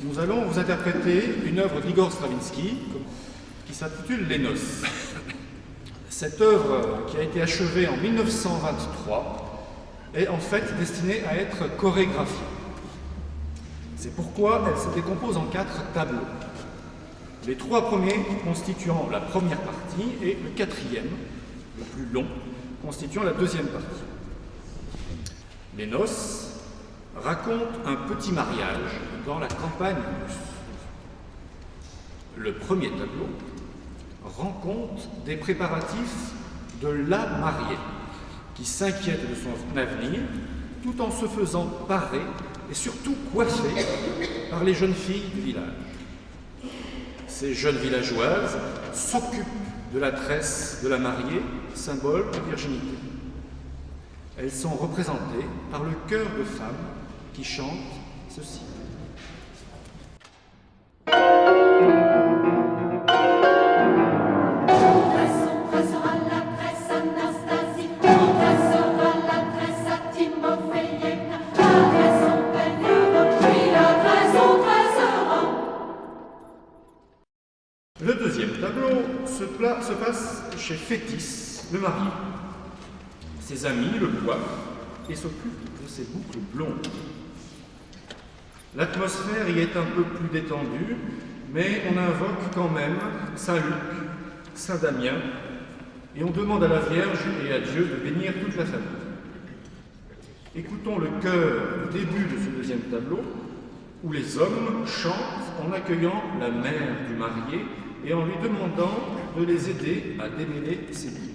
nous allons vous interpréter une œuvre d'Igor Stravinsky qui s'intitule Les Noces. Cette œuvre, qui a été achevée en 1923, est en fait destinée à être chorégraphiée. C'est pourquoi elle se décompose en 4 tableaux. Les 3 premiers constituant la première partie et le 4e, le plus long, constituant la 2e partie. Les Noces racontent un petit mariage dans la campagne russe. Le premier tableau rend compte des préparatifs de la mariée, qui s'inquiète de son avenir tout en se faisant parer et surtout coiffer par les jeunes filles du village. Ces jeunes villageoises s'occupent de la tresse de la mariée, symbole de virginité. Elles sont représentées par le chœur de femmes qui chantent ceci. Le deuxième tableau se passe chez Fétis, le marié. Ses amis le coiffent et s'occupent de ses boucles blondes. L'atmosphère y est un peu plus détendue, mais on invoque quand même Saint Luc, Saint Damien, et on demande à la Vierge et à Dieu de bénir toute la famille. Écoutons le chœur du début de ce deuxième tableau, où les hommes chantent en accueillant la mère du marié et en lui demandant de les aider à démêler ses boucles.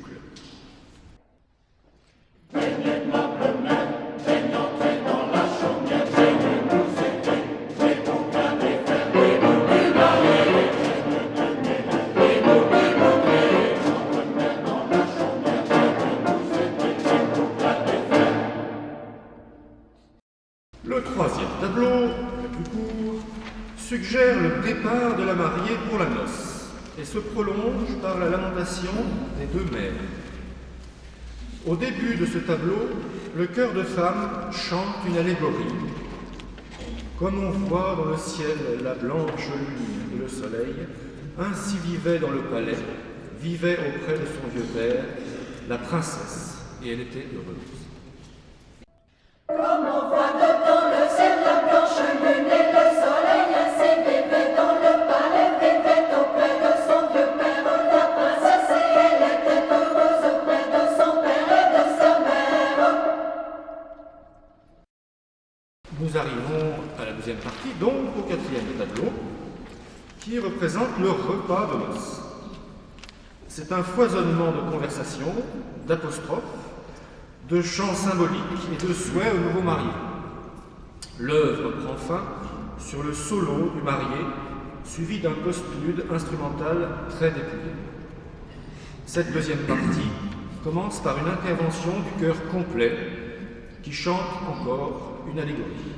Le troisième tableau, le plus court, suggère le départ de la mariée pour la noce et se prolonge par la lamentation des 2 mères. Au début de ce tableau, le chœur de femmes chante une allégorie. Comme on voit dans le ciel la blanche lune et le soleil, ainsi vivait dans le palais, vivait auprès de son vieux père, la princesse, et elle était heureuse. Comme on voit dedans le ciel, la blanche lune et le soleil, ainsi vivait dans le palais, vivait auprès de son vieux père, la princesse, et elle était heureuse auprès de son père et de sa mère. Nous arrivons à la deuxième partie, donc au 4e tableau, qui représente le repas de noces. C'est un foisonnement de conversations, d'apostrophes, de chants symboliques et de souhaits au nouveau marié. L'œuvre prend fin sur le solo du marié, suivi d'un postlude instrumental très dépouillé. Cette deuxième partie commence par une intervention du chœur complet qui chante encore une allégorie.